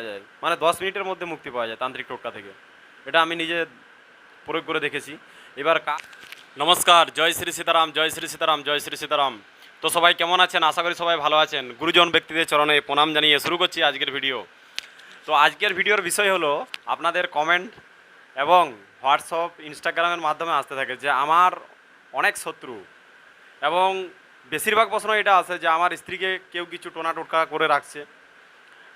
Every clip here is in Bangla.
যায়, মানে 10 মিনিটের মধ্যে মুক্তি পাওয়া যায় তান্ত্রিক টোটকা থেকে। এটা আমি নিজে প্রয়োগ করে দেখেছি। এবার নমস্কার, জয় শ্রী সীতারাম, জয় শ্রী সীতারাম, জয় শ্রী সীতারাম। তো সবাই কেমন আছেন? আশা করি সবাই ভালো আছেন। গুরুজন ব্যক্তিদের চরণে প্রণাম জানিয়ে শুরু করছি আজকের ভিডিও। তো আজকের ভিডিওর বিষয় হলো আপনাদের কমেন্ট এবং হোয়াটসঅ্যাপ, ইনস্টাগ্রামের মাধ্যমে আসতে থাকে যে আমার অনেক শত্রু, এবং বেশিরভাগ প্রশ্ন এটা আসে যে আমার স্ত্রীকে কেউ কিছু টোনা টোটকা করে রাখছে,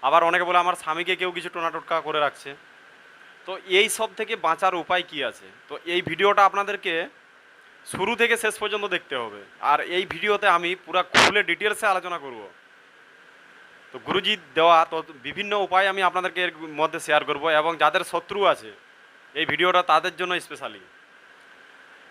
আবার অনেকে বলে আমার স্বামীকে কেউ কিছু টোনা টোটকা করে রাখছে। তো এই সব থেকে বাঁচার উপায় কি আছে? তো এই ভিডিওটা আপনাদেরকে শুরু থেকে শেষ পর্যন্ত দেখতে হবে, আর এই ভিডিওতে আমি পুরো খুলে ডিটেলসে আলোচনা করব। তো গুরুজির দেওয়া তো বিভিন্ন উপায় আমি আপনাদেরকে এর মধ্যে শেয়ার করব, এবং যাদের শত্রু আছে এই ভিডিওটা তাদের জন্য স্পেশালি।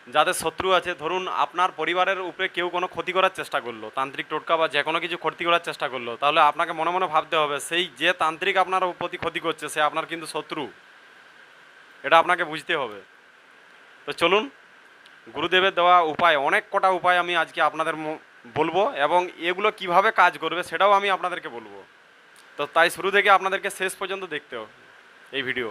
যাদের শত্রু আছে, ধরুন আপনার পরিবারের উপরে কেউ কোনো ক্ষতি করার চেষ্টা করলো, তান্ত্রিক টোটকা বা যে কোনো কিছু ক্ষতি করার চেষ্টা করলো, তাহলে আপনাকে মনে মনে ভাবতে হবে সেই যে তান্ত্রিক আপনার প্রতি ক্ষতি করছে সে আপনার কিন্তু শত্রু। এটা আপনাকে বুঝতে হবে। তো চলুন, গুরুদেবের দেওয়া উপায়, অনেক কটা উপায় আমি আজকে আপনাদের বলবো, এবং এগুলো কিভাবে কাজ করবে সেটাও আমি আপনাদেরকে বলবো। তো তাই শুরু থেকে আপনাদেরকে শেষ পর্যন্ত দেখতে হবে এই ভিডিও।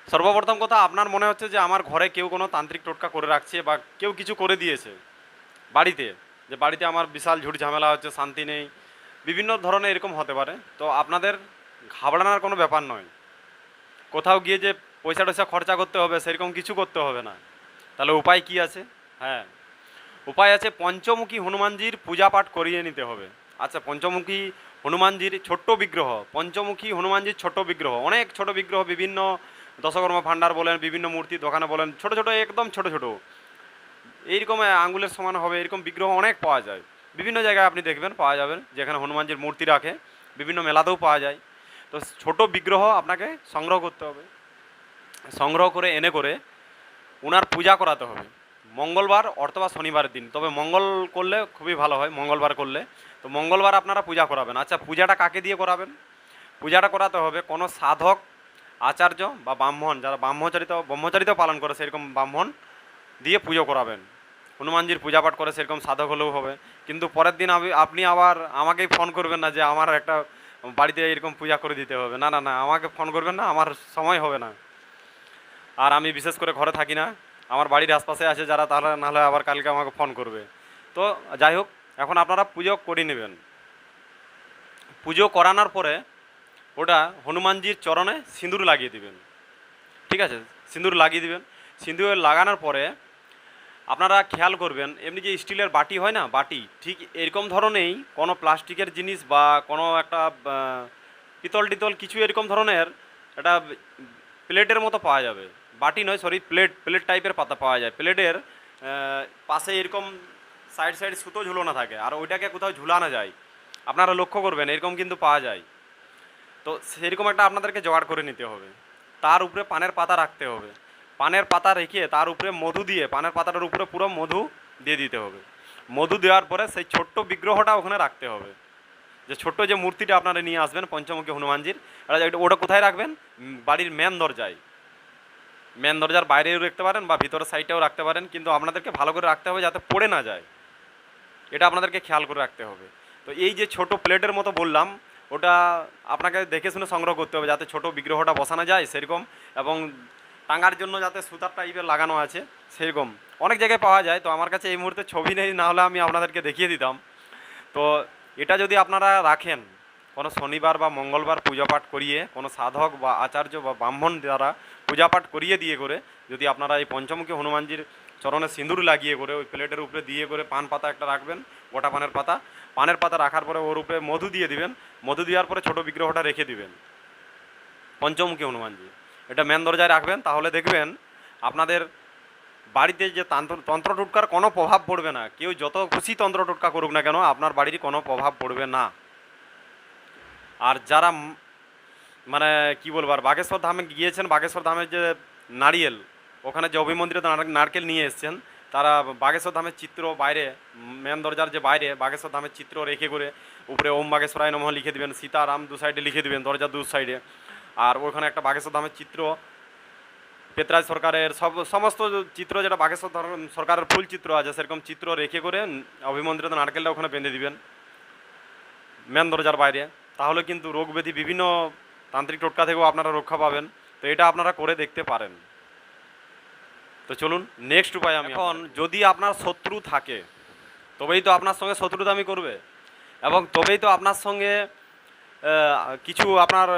সর্বপ্রথম কথা, আপনার মনে হচ্ছে যে আমার ঘরে কেউ কোনো তান্ত্রিক টোটকা করে রাখছে বা কেউ কিছু করে দিয়েছে বাড়িতে, যে বাড়িতে আমার বিশাল ঝুট ঝামেলা হচ্ছে, শান্তি নেই, বিভিন্ন ধরনের এরকম হতে পারে। তো আপনাদের ঘাবড়ানোর কোনো ব্যাপার নয়। কোথাও গিয়ে যে পয়সা টয়সা খরচা করতে হবে সেরকম কিছু করতে হবে না। তাহলে উপায় কি আছে? হ্যাঁ, উপায় আছে। পঞ্চমুখী হনুমানজির পূজা পাঠ করিয়ে নিতে হবে। আচ্ছা, পঞ্চমুখী হনুমানজির ছোট্ট বিগ্রহ, পঞ্চমুখী হনুমানজির ছোট বিগ্রহ, অনেক ছোট বিগ্রহ, বিভিন্ন দশকর্মা ভাণ্ডার বলেন, বিভিন্ন মূর্তি দোকানে বলেন, ছোট ছোট, একদম ছোট ছোট, এইরকম আঙ্গুলের সমান হবে এরকম বিগ্রহ অনেক পাওয়া যায়। বিভিন্ন জায়গায় আপনি দেখবেন পাওয়া যাবেন যেখানে হনুমানজির মূর্তি রাখে, বিভিন্ন মেলাতেও পাওয়া যায়। তো ছোট বিগ্রহ আপনাকে সংগ্রহ করতে হবে। সংগ্রহ করে এনে করে ওনার পূজা করাতে হবে মঙ্গলবার অথবা শনিবারের দিন। তবে মঙ্গল করলে খুবই ভালো হয়, মঙ্গলবার করলে। তো মঙ্গলবার আপনারা পূজা করাবেন। আচ্ছা, পূজাটা কাকে দিয়ে করাবেন? পূজাটা করাতে হবে কোনো সাধক, আচার্য বা ব্রাহ্মণ, যারা ব্রহ্মচারিত পালন করে সেরকম ব্রাহ্মণ দিয়ে পুজো করাবেন। হনুমানজির পূজা পাঠ করে সেরকম সাধক হলেও হবে। কিন্তু পরের দিন আপনি আবার আমাকেই ফোন করবেন না যে আমার একটা বাড়িতে এরকম পূজা করে দিতে হবে। না না না, আমাকে ফোন করবেন না, আমার সময় হবে না। আর আমি বিশেষ করে ঘরে থাকি না, আমার বাড়ির আশপাশে আছে যারা, তাহলে নাহলে আবার কালকে আমাকে ফোন করবে। তো যাই হোক, এখন আপনারা পুজো করে নেবেন। পুজো করানোর পরে ওটা হনুমানজির চরণে সিঁদুর লাগিয়ে দিবেন। ঠিক আছে, সিঁদুর লাগিয়ে দিবেন। সিঁদুর লাগানোর পরে আপনারা খেয়াল করবেন, এমনি যে স্টিলের বাটি হয় না, বাটি ঠিক এরকম ধরনেরই কোনো প্লাস্টিকের জিনিস বা কোনো একটা পিতল টিতল কিছু এরকম ধরনের একটা প্লেটের মতো পাওয়া যাবে। বাটি নয়, সরি, প্লেট, প্লেট টাইপের পাতা পাওয়া যায়। প্লেটের পাশে এরকম সাইড সাইড সুতো ঝুলানো থাকে, আর ওইটাকে কোথাও ঝুলানো যায়। আপনারা লক্ষ্য করবেন এরকম কিন্তু পাওয়া যায়। তো সেরকম একটা আপনাদেরকে জোগাড় করে নিতে হবে। তার উপরে পানের পাতা রাখতে হবে। পানের পাতা রেখে তার উপরে মধু দিয়ে, পানের পাতাটার উপরে পুরো মধু দিয়ে দিতে হবে। মধু দেওয়ার পরে সেই ছোট্ট বিগ্রহটা ওখানে রাখতে হবে। যে ছোট্ট যে মূর্তিটা আপনারা নিয়ে আসবেন পঞ্চমুখী হনুমানজির, ওটা কোথায় রাখবেন? বাড়ির মেন দরজায়। মেন দরজার বাইরেও রাখতে পারেন বা ভিতরের সাইডেও রাখতে পারেন, কিন্তু আপনাদেরকে ভালো করে রাখতে হবে যাতে পড়ে না যায়। এটা আপনাদেরকে খেয়াল করে রাখতে হবে। তো এই যে ছোট প্লেটের মতো বললাম, ওটা আপনাকে দেখে শুনে সংগ্রহ করতে হবে যাতে ছোট বিগ্রহটা বসানো যায় সেরকম, এবং টাঙার জন্য যাতে সুতার টাইপের লাগানো আছে সেরকম অনেক জায়গায় পাওয়া যায়। তো আমার কাছে এই মুহূর্তে ছবি নেই, না হলে আমি আপনাদেরকে দেখিয়ে দিতাম। তো এটা যদি আপনারা রাখেন কোনো শনিবার বা মঙ্গলবার পূজা পাঠ করিয়ে, কোনো সাধক বা আচার্য বা ব্রাহ্মণ দ্বারা পূজা পাঠ করিয়ে দিয়ে করে, যদি আপনারা এই পঞ্চমুখী হনুমানজির চরণে সিঁদুর লাগিয়ে করে ওই প্লেটের উপরে দিয়ে করে পান পাতা একটা রাখবেন, গোটা পানের পাতা। পানের পাতা রাখার পরে ওর উপরে মধু দিয়ে দিবেন। মধু দেওয়ার পরে ছোটো বিগ্রহটা রেখে দিবেন পঞ্চমুখী হনুমানজি। এটা মেন দরজায় রাখবেন, তাহলে দেখবেন আপনাদের বাড়িতে যে তন্ত্র টোটকার কোনো প্রভাব পড়বে না। কেউ যত খুশি তন্ত্র টোটকা করুক না কেন, আপনার বাড়ির কোনো প্রভাব পড়বে না। আর যারা মানে কি বলবো, আর বাগেশ্বর ধামে গিয়েছেন, বাগেশ্বর ধামের যে নারিয়েল, ওখানে যে অভিমন্দিরে নারকেল নিয়ে এসছেন, তারা বাগেশ্বর ধামের চিত্র বাইরে, মেন দরজার যে বাইরে বাগেশ্বর ধামের চিত্র রেখে করে উপরে ওম বাগেশ্বরায় নমঃ লিখে দিবেন, সীতারাম দু সাইডে লিখে দিবেন দরজার দু সাইডে। আর ওখানে একটা বাগেশ্বর ধামের চিত্র, পেতরাজ সরকারের সমস্ত চিত্র, যেটা বাগেশ্বর সরকারের ফুল চিত্র আছে সেরকম চিত্র রেখে করে অভিমন্দিরে নারকেলটা ওখানে বেঁধে দিবেন মেন দরজার বাইরে। তাহলে কিন্তু রোগ ব্যাধি বিভিন্ন তান্ত্রিক টোটকা থেকেও আপনারা রক্ষা পাবেন। তো এটা আপনারা করে দেখতে পারেন। তো চলুন নেক্সট উপায় আমি এখন, যদি আপনার শত্রু থাকে তবেই তো আপনার সঙ্গে শত্রুতামি করবে, এবং তবেই তো আপনার সঙ্গে কিছু আপনার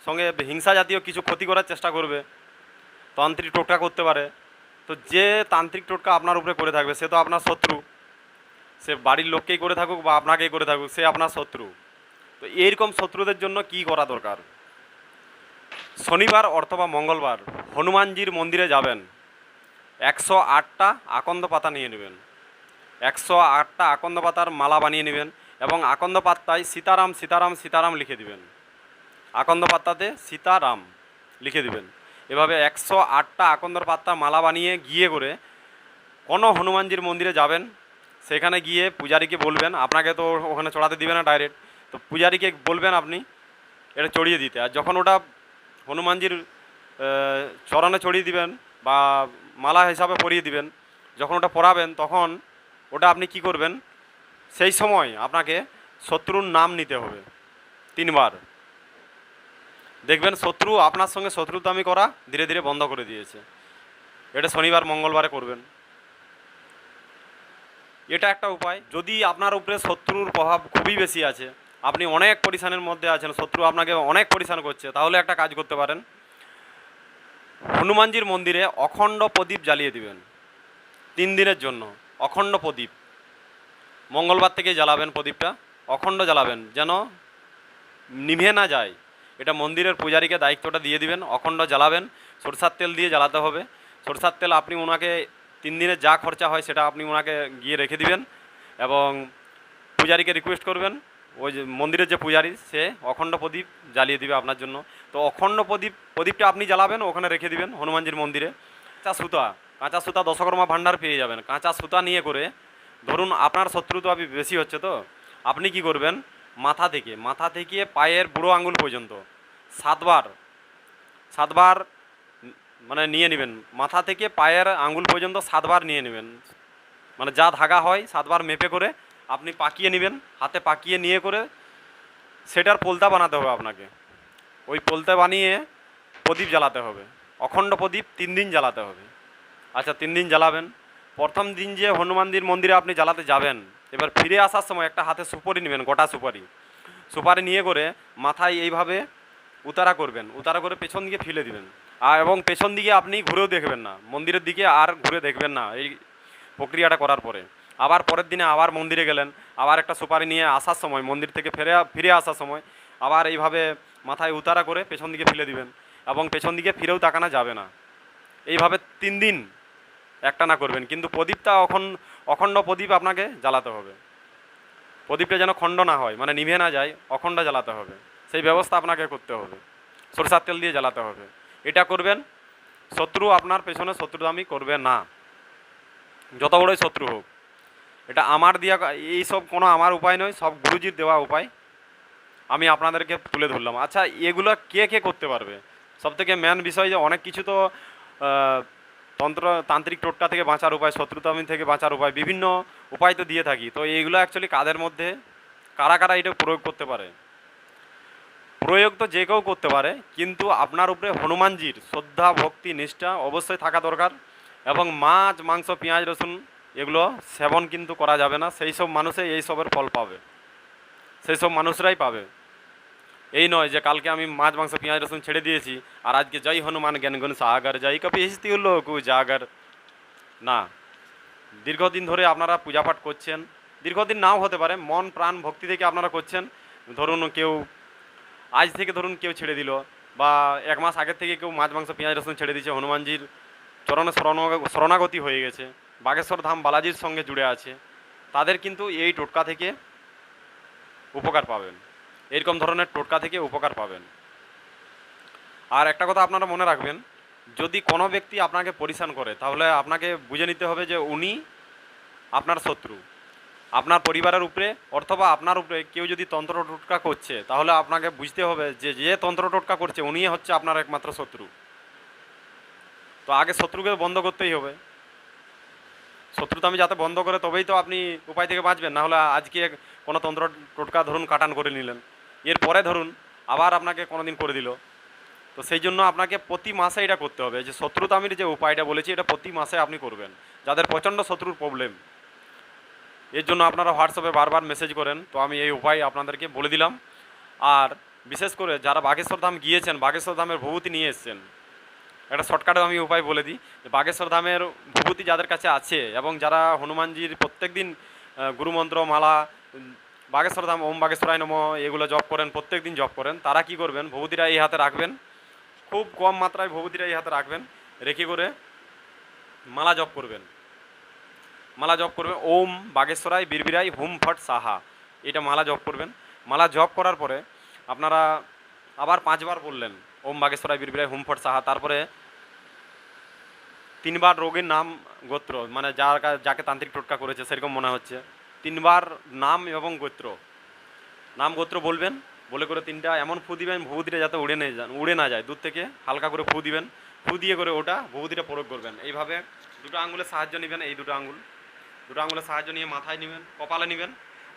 সঙ্গে হিংসা জাতীয় কিছু ক্ষতি করার চেষ্টা করবে, তান্ত্রিক টোটকা করতে পারে। তো যে তান্ত্রিক টোটকা আপনার উপরে করে থাকবে সে তো আপনার শত্রু, সে বাড়ির লোককেই করে থাকুক বা আপনাকেই করে থাকুক, সে আপনার শত্রু। তো এইরকম শত্রুদের জন্য কি করা দরকার? শনিবার অথবা মঙ্গলবার হনুমানজির মন্দিরে যাবেন, 108টা আকন্দ পাতা নিয়ে নেবেন, 108টা আকন্দ পাতার মালা বানিয়ে নেবেন, এবং আকন্দ পাত্তায় সীতারাম সীতারাম সীতারাম লিখে দিবেন, আকন্দ পাত্তাতে সীতারাম লিখে দিবেন। এভাবে 108টা আকন্দর পাত্তার মালা বানিয়ে গিয়ে করে কোনো হনুমানজির মন্দিরে যাবেন, সেখানে গিয়ে পূজারীকে বলবেন, আপনাকে তো ওখানে চড়াতে দিবে না ডাইরেক্ট, তো পূজারীকে বলবেন আপনি এটা চড়িয়ে দিতে। আর যখন ওটা হনুমানজির চরণে চড়িয়ে দিবেন বা মালা হিসাবে পরিয়ে দিবেন, যখন ওটা পরাবেন তখন ওটা আপনি কি করবেন, সেই সময় আপনাকে শত্রুর নাম নিতে হবে 3বার। দেখবেন শত্রু আপনার সঙ্গে শত্রুতামি করা ধীরে ধীরে বন্ধ করে দিয়েছে। এটা শনিবার মঙ্গলবারে করবেন। এটা একটা উপায়। যদি আপনার উপরে শত্রুর প্রভাব খুবই বেশি আছে, আপনি অনেক পরিশানের মধ্যে আছেন, শত্রু আপনাকে অনেক পরিশান করছে, তাহলে একটা কাজ করতে পারেন, হনুমানজির মন্দিরে অখণ্ড প্রদীপ জ্বালিয়ে দিবেন 3 দিনের জন্য। অখণ্ড প্রদীপ মঙ্গলবার থেকে জ্বালাবেন, প্রদীপটা অখণ্ড জ্বালাবেন যেন নিভে না যায়। এটা মন্দিরের পূজারীকে দায়িত্বটা দিয়ে দিবেন, অখণ্ড জ্বালাবেন। সরষার তেল দিয়ে জ্বালাতে হবে। সরষার তেল আপনি ওনাকে 3 দিনের যা খরচা হয় সেটা আপনি ওনাকে গিয়ে রেখে দিবেন, এবং পূজারীকে রিকোয়েস্ট করবেন, ওই যে মন্দিরের যে পূজারী সে অখণ্ড প্রদীপ জ্বালিয়ে দিবে আপনার জন্য। তো অখণ্ড প্রদীপটা আপনি জ্বালাবেন, ওখানে রেখে দিবেন হনুমানজির মন্দিরে। কাঁচা সুতা দশকর্মা ভাণ্ডার পেয়ে যাবেন। কাঁচা সুতা নিয়ে করে, ধরুন আপনার শত্রু তো বেশি হচ্ছে, তো আপনি কি করবেন, মাথা থেকে পায়ের বুড়ো আঙুল পর্যন্ত 7বার মানে নিয়ে নেবেন। মাথা থেকে পায়ের আঙুল পর্যন্ত 7বার নিয়ে নেবেন, মানে যা ধাগা হয় 7বার মেপে করে আপনি পাকিয়ে নেবেন, হাতে পাকিয়ে নিয়ে করে সেটার পোলতা বানাতে হবে আপনাকে। ওই পোলতা বানিয়ে প্রদীপ জ্বালাতে হবে, অখণ্ড প্রদীপ 3 দিন জ্বালাতে হবে। আচ্ছা 3 দিন জ্বালাবেন। প্রথম দিন যে হনুমানজির মন্দিরে আপনি জ্বালাতে যাবেন, এবার ফিরে আসার সময় একটা হাতে সুপারি নেবেন, গোটা সুপারি নিয়ে করে মাথায় এইভাবে উতারা করবেন, উতারা করে পেছন দিকে ফেলে দিবেন। এবং পেছন দিকে আপনি ঘুরেও দেখবেন না, মন্দিরের দিকে আর ঘুরে দেখবেন না। এই প্রক্রিয়াটা করার পরে আবার পরের দিনে আবার মন্দিরে গেলেন, আবার একটা সুপারি নিয়ে আসার সময়, মন্দির থেকে ফিরে আসার সময় আবার এইভাবে মাথায় উতারা করে পেছন দিকে ফেলে দিবেন, এবং পেছন দিকে ফিরেও তাকানো যাবে না। এইভাবে 3 দিন একটানা করবেন, কিন্তু প্রদীপটা অখণ্ড প্রদীপ আপনাকে জ্বালাতে হবে। প্রদীপটা যেন খণ্ড না হয়, মানে নিভে না যায়, অখণ্ড জ্বালাতে হবে, সেই ব্যবস্থা আপনাকে করতে হবে। সরষার তেল দিয়ে জ্বালাতে হবে। এটা করবেন, শত্রু আপনার পেছনে শত্রুতামি করবে না, যত বড়ই শত্রু হোক। এটা আমার দেওয়া, এইসব কোনো আমার উপায় নয়, সব গুরুজির দেওয়া উপায় আমি আপনাদেরকে তুলে ধরলাম। আচ্ছা এগুলো কে কে করতে পারবে? সবথেকে মেন বিষয় যে অনেক কিছু তো তান্ত্রিক টোটকা থেকে বাঁচার উপায়, শত্রুতামি থেকে বাঁচার উপায়, বিভিন্ন উপায় তো দিয়ে থাকি। তো এইগুলো অ্যাকচুয়ালি কাদের মধ্যে কারা কারা এটা প্রয়োগ করতে পারে? প্রয়োগ তো যে কেউ করতে পারে, কিন্তু আপনার উপরে হনুমানজির শ্রদ্ধা ভক্তি নিষ্ঠা অবশ্যই থাকা দরকার। এবং মাছ মাংস পেঁয়াজ রসুন এগুলো সেবন কিন্তু করা যাবে না। সেই সব মানুষে এই সবের ফল পাবে, সেই সব মানুষরাই পাবে। এই নয় যে কালকে আমি মাছ মাংস পেঁয়াজ রসুন ছেড়ে দিয়েছি আর আজকে জয় হনুমান জ্ঞান গুণ সাগর জয় কপিস্তি লোক জাগর। না, দীর্ঘদিন ধরে আপনারা পূজা পাঠ করছেন, দীর্ঘদিন নাও হতে পারে, মন প্রাণ ভক্তি থেকে আপনারা করছেন। ধরুন কেউ আজ থেকে ধরুন কেউ ছেড়ে দিল, বা 1 মাস আগের থেকে কেউ মাছ মাংস পেঁয়াজ রসুন ছেড়ে দিয়েছে, হনুমানজির চরণে শরণাগতি হয়ে গেছে, বাগেশ্বর ধাম বালাজির সঙ্গে জুড়ে আছে, তাদের কিন্তু এই টোটকা থেকে উপকার পাবেন, এরকম ধরনের টোটকা থেকে উপকার পাবেন। আর একটা কথা আপনারা মনে রাখবেন, যদি কোনো ব্যক্তি আপনাকে পরিশান করে তাহলে আপনাকে বুঝে নিতে হবে যে উনি আপনার শত্রু। আপনার পরিবারের উপরে অথবা আপনার উপরে কেউ যদি তন্ত্র টোটকা করছে, তাহলে আপনাকে বুঝতে হবে যে যে তন্ত্র টোটকা করছে উনি হচ্ছে আপনার একমাত্র শত্রু। তো আগে শত্রুকে বন্ধ করতেই হবে। শত্রুতা আমি যাতে বন্ধ করে তবেই তো আপনি উপায় থেকে বাঁচবেন। না হলে আজকে কোনো তন্ত্র টোটকা ধরুন কাটান করে নিলেন, এরপরে ধরুন আবার আপনাকে কোনো দিন করে দিল, তো সেই জন্য আপনাকে প্রতি মাসে এটা করতে হবে। যে শত্রুতামির যে উপায়টা বলেছি এটা প্রতি মাসে আপনি করবেন, যাদের প্রচণ্ড শত্রুর প্রবলেম। এর জন্য আপনারা হোয়াটসঅ্যাপে বারবার মেসেজ করেন, তো আমি এই উপায় আপনাদেরকে বলে দিলাম। আর বিশেষ করে যারা বাগেশ্বর ধাম গিয়েছেন, বাগেশ্বর ধামের ভূভূতি নিয়ে এসেছেন, একটা শর্টকাটে আমি উপায় বলে দিই যে বাগেশ্বর ধামের ভূভূতি যাদের কাছে আছে এবং যারা হনুমানজির প্রত্যেক দিন গুরুমন্ত্র মালা, বাগেশ্বর ধাম ওম বাগেশ্বরায় নমঃ এগুলো জপ করেন, প্রত্যেক দিন জপ করেন, তারা কি করবেন, ভূভূতিটা এই হাতে রাখবেন, খুব কম মাত্রায় ভূভূতিটা এই হাতে রাখবেন, রেখে করে মালা জপ করবেন। মালা জপ করবেন ওম বাগেশ্বরায় বীরবিরাই হুম ফট সাহা, এটা মালা জপ করবেন। মালা জপ করার পরে আপনারা আবার 5 বার বললেন ওম বাগেশ্বরায় বীরবিরাই হুম ফট সাহা, তারপরে 3 বার রোগীর নাম গোত্র, মানে যাকে তান্ত্রিক টোটকা করেছে সেরকম মনে হচ্ছে, 3 বার নাম এবং গোত্র, নাম গোত্র বলবেন, বলে করে 3টা এমন ফু দিবেন ভূভূতিটা যাতে উড়ে না যায়, দূর থেকে হালকা করে ফু দিবেন, ফু দিয়ে করে ওটা ভূভূতিটা প্রয়োগ করবেন। এইভাবে দুটো আঙুলের সাহায্য নেবেন, এই দুটো আঙুলের সাহায্য নিয়ে মাথায় নেবেন, কপালে নেবেন,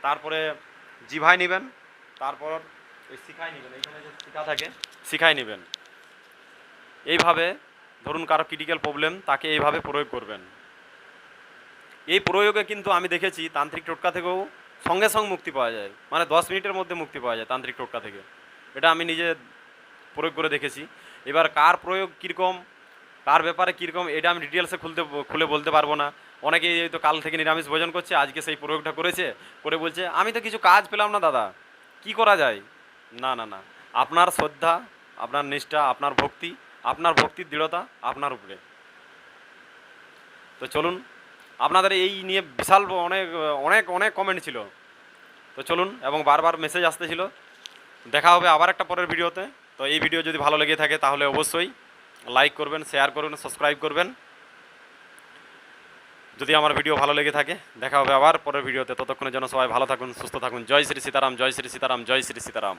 তারপরে জিভায় নেবেন, তারপর ওই শিখায় নেবেন, এইখানে যে শিখা থাকে শিখায় নেবেন। এইভাবে ধরুন কারো ক্রিটিক্যাল প্রবলেম, তাকে এইভাবে প্রয়োগ করবেন। এই প্রয়োগে কিন্তু আমি দেখেছি তান্ত্রিক টোটকা থেকেও সঙ্গে সঙ্গে মুক্তি পাওয়া যায়, মানে 10 মিনিটের মধ্যে মুক্তি পাওয়া যায় তান্ত্রিক টোটকা থেকে। এটা আমি নিজে প্রয়োগ করে দেখেছি। এবার কার প্রয়োগ কীরকম, কার ব্যাপারে কীরকম, এটা আমি ডিটেলসে খুলে বলতে পারবো না। অনেকেই তো কাল থেকে নিরামিষ ভোজন করছে, আজকে সেই প্রয়োগটা করেছে, করে বলছে আমি তো কিছু কাজ পেলাম না দাদা, কি করা যায়। না না না, আপনার শ্রদ্ধা, আপনার নিষ্ঠা, আপনার ভক্তি, আপনার ভক্তির দৃঢ়তা আপনার উপরে। তো চলুন, আপনাদের এই নিয়ে বিশাল অনেক অনেক অনেক কমেন্ট ছিল, তো চলুন, এবং বারবার মেসেজ আসতেছিল। দেখা হবে আবার একটা পরের ভিডিওতে। তো এই ভিডিও যদি ভালো লেগে থাকে তাহলে অবশ্যই লাইক করবেন, শেয়ার করবেন, সাবস্ক্রাইব করবেন। যদি আমার ভিডিও ভালো লেগে থাকে, দেখা হবে আবার পরের ভিডিওতে। ততক্ষণের জন্য সবাই ভালো থাকুন, সুস্থ থাকুন। জয় শ্রী সীতারাম, জয় শ্রী সীতারাম, জয় শ্রী সীতারাম।